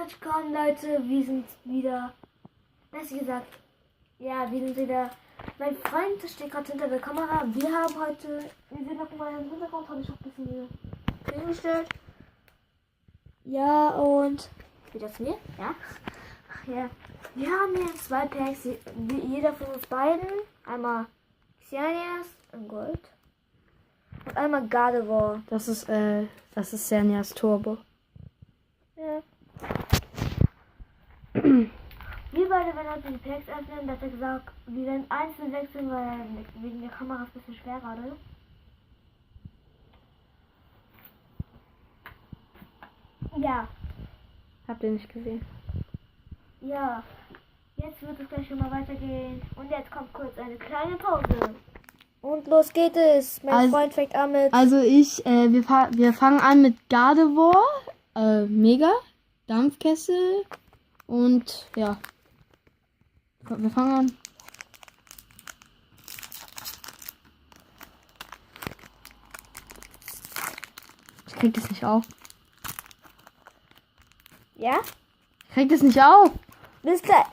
herzlich willkommen, Leute. Wir sind wieder. Besser gesagt, ja, wir sind wieder. Mein Freund steht gerade hinter der Kamera. Wir haben heute. Wir sehen noch mal im Hintergrund, habe ich auch ein bisschen hingestellt. Ja, und. Wieder zu mir? Ja. Ja. Wir haben hier 2 Packs. Jeder von uns beiden. Einmal Xenias in Gold. Und einmal Gardevoir. Das ist Xenias Turbo. Ja. Wir beide werden heute die Packs öffnen. Das hat gesagt, wir werden einzeln wechseln, weil wegen der Kamera ist ein bisschen schwer gerade. Ja. Habt ihr nicht gesehen? Ja. Jetzt wird es gleich schon mal weitergehen. Und jetzt kommt kurz eine kleine Pause. Und los geht es. Mein Freund fängt an mit. Also wir fangen an mit Gardevoir, Mega, Dampfkessel und ja. Wir fangen an. Ich krieg das nicht auf. Ja? Ich krieg das nicht auf. Bis gleich.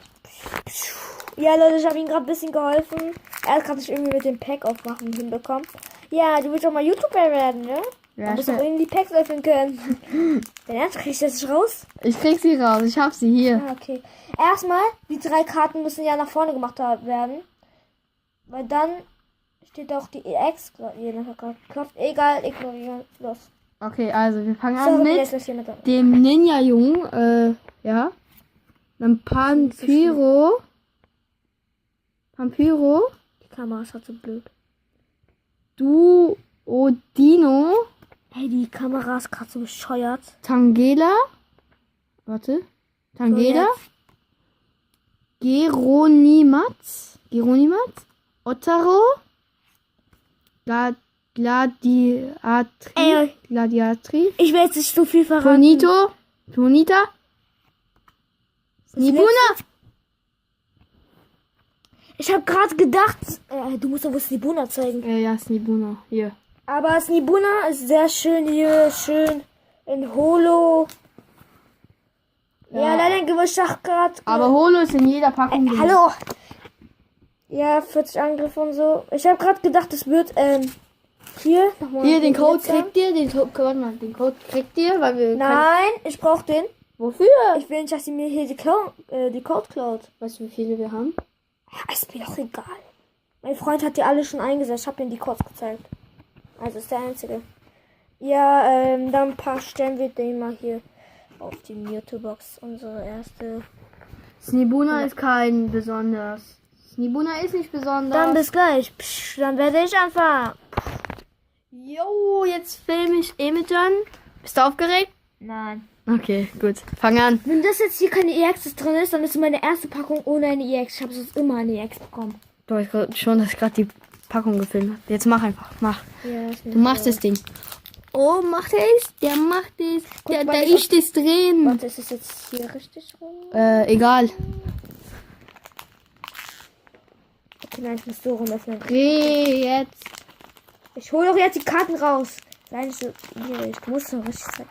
Ja, Leute, ich habe ihm gerade ein bisschen geholfen. Er hat gerade nicht irgendwie mit dem Pack aufmachen hinbekommen. Ja, du willst doch mal YouTuber werden, ne? Ja, du musst doch irgendwie die Packs öffnen können. Wenn ernst, kriegst du das nicht raus? Ich krieg sie raus. Ich hab sie hier. Ah, okay. Erstmal, die 3 Karten müssen ja nach vorne gemacht werden. Weil dann steht auch die EX. Klopft. Egal, ignorieren. Los. Okay, also wir fangen So, an jetzt mit ist hier mit dran. dem Ninja-Jungen. Ja. Dann Pampyro. Die Kamera ist halt so blöd. Duodino. Hey, die Kamera ist gerade so bescheuert. Tangela. Warte. Tangela. Geronimatz. Ottaro. Gladiatri. Ich will jetzt nicht so viel verraten. Tonita. Snibuna. Ich habe gerade gedacht, du musst doch wohl Snibuna zeigen. Ja, Snibuna. Hier. Aber Snibuna ist sehr schön hier, schön in Holo. Ja, leider gewischt gerade. Aber Holo ist in jeder Packung drin. Hallo. Ja, 40 Angriffe und so. Ich habe gerade gedacht, es wird hier nochmal. Hier, den Code kriegt ihr. Den Code kriegt ihr, weil wir. Nein, ich brauche den. Wofür? Ich will nicht, dass sie mir hier die Code klaut. Weißt du, wie viele wir haben? Ja, ist mir doch egal. Mein Freund hat die alle schon eingesetzt. Ich habe ihm die Codes gezeigt. Also ist der einzige. Ja, dann stellen wir den mal hier auf die Mewtwo-Box. Unsere erste. Snibuna ist kein besonders. Snibuna ist nicht besonders. Dann bis gleich. Psch, dann werde ich anfangen. Jo, jetzt filme ich Emijan. Bist du aufgeregt? Nein. Okay, gut. Fang an. Wenn das jetzt hier keine EX drin ist, dann ist meine erste Packung ohne eine EX. Ich habe sonst immer eine EX bekommen. Du weißt schon, dass ich gerade die Packung gefilmt habe. Jetzt mach einfach. Mach. Ja, Du machst das Ding. Oh, macht es? Der macht es. Der ist das drin. Warte, ist es jetzt hier richtig rum? Egal. Okay, nein, ich muss so rum öffnen. Jetzt. Ich hole doch jetzt die Karten raus. Nein, so schwierig. Du musst so richtig zeigen.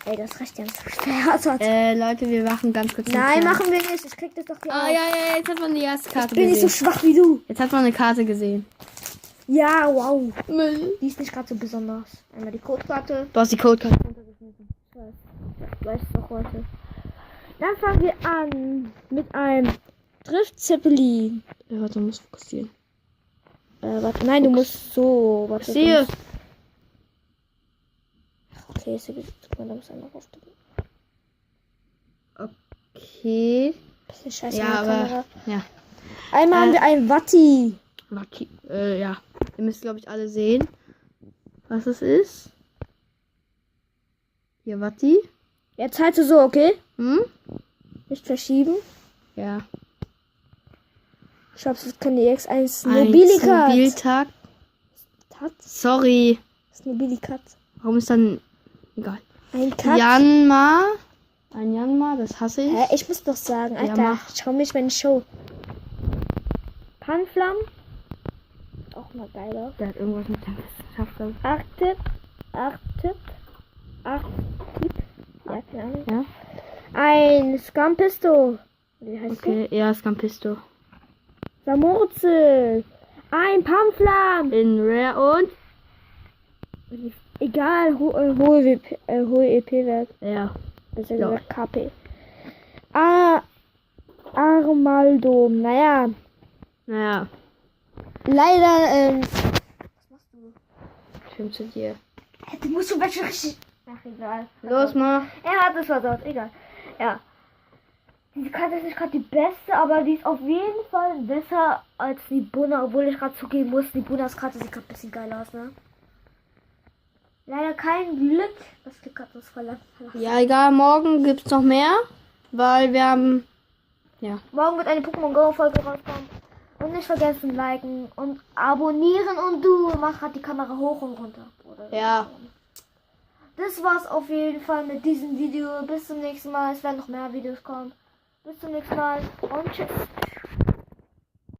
Ey, das reicht ja nicht so schwer. Leute, wir machen ganz kurz. Nein, machen wir nicht. Ich krieg das doch hier raus. Ja, jetzt hat man die erste Karte Ich bin nicht so gesehen. schwach wie du. Jetzt hat man eine Karte gesehen. Ja, wow. Müll. Die ist nicht gerade so besonders. Einmal die Codekarte. Du hast die Codekarte. Ich weiß es doch heute. Dann fangen wir an mit einem Drift-Zeppelin. Warte, muss fokussieren. Warte, nein, du musst so. Warte, Sehe. Okay, ist gut. Da muss einer aufdrücken. Okay. Bisschen scheiße. Ja, mit der aber. Kamera. Ja. Einmal haben wir einen Watti. Okay. Ja. Ihr müsst, glaube ich, alle sehen, was es ist. Hier, Watti. Jetzt halt du so, okay? Hm? Nicht verschieben. Ja. Ich glaube, es kann die X1 Nobilikat. Spieltag. Sorry. Nobilikat. Warum ist dann. Egal. Ein Kat. Janma. Ein Janma, das hasse ich. Ich muss doch sagen, Alter, Ja, mach. schau mich meine Show. Panflam. Auch mal geiler. Der hat irgendwas mit der Wissenschaft. Arctip. ein Scampisto. Wie heißt Okay, ja, Scampisto. der? Samurzel. Ein Pamflam. In Rare und? Egal, hohe EP-Wert. Ja. Also Ja. gesagt KP. Armaldo. Naja, Naja, leider, was machst du? schön zu dir. Du musst schon welche richtig. Ach, egal. Los, mach. Er hat es versaut, egal. Ja. Diese Karte ist nicht gerade die beste, aber die ist auf jeden Fall besser als Nibuna, obwohl ich gerade zugeben muss, Nibunas Karte sieht gerade ein bisschen geil aus, ne? Leider kein Glück. Das Glück hat uns verlassen. Ja, egal, morgen gibt's noch mehr, weil wir haben, ja. Morgen wird eine Pokémon Go Folge rauskommen. Und nicht vergessen, liken und abonnieren und du mach gerade die Kamera hoch und runter. Oder Ja. Das war's auf jeden Fall mit diesem Video. Bis zum nächsten Mal. Es werden noch mehr Videos kommen. Bis zum nächsten Mal und tschüss.